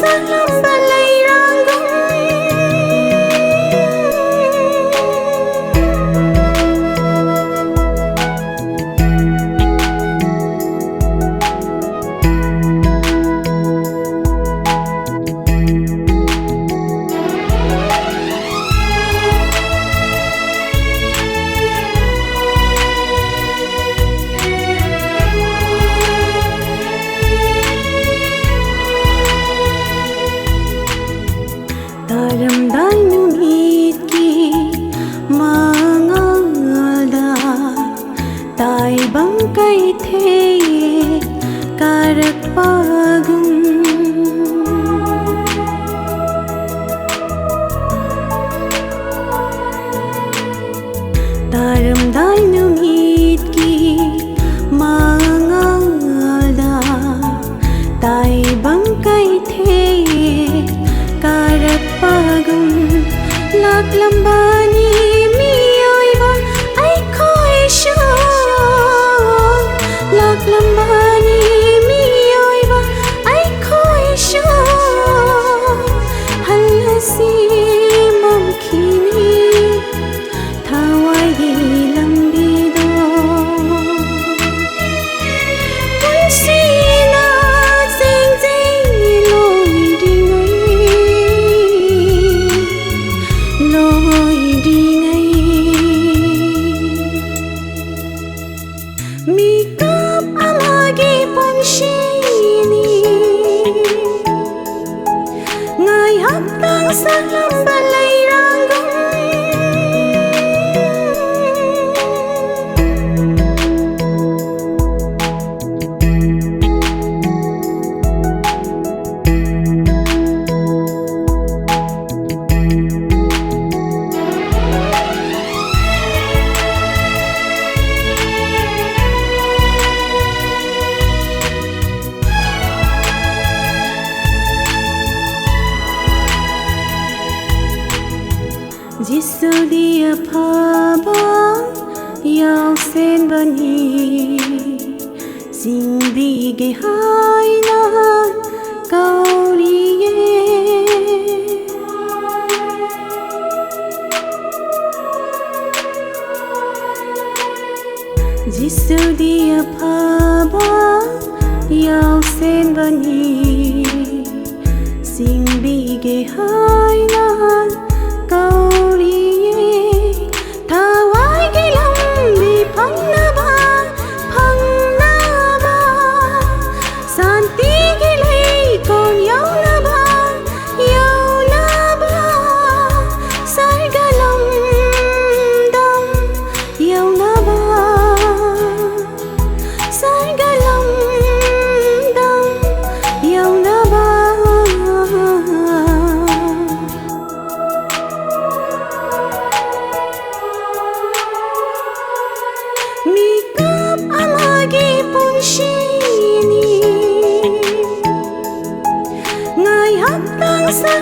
lamba leiranggung Taramdai numit ki mangalda tai bangkai the karak pagum Taramdai numit ki mangalda tai bangkai the karak pagum laklambani miyoiba ai khoi sho laklambani miyoiba ai khoi sho halasi mamkhini thawai gi lambi do punsina jeng jeng loi dingai mikap amagi punshini ngai haptang sa lamba leiranggung Jisu dia phaba yau sen bani singbi ge hai na kauriye Jisu dia phaba yau sen bani singbi ge hai na kauriye thawai gi lambi phangnaba santi gi lei kon yaunaba sargalam dam yaunaba sargalam dam yaunaba Mikap amagi punshini ngai haptang sa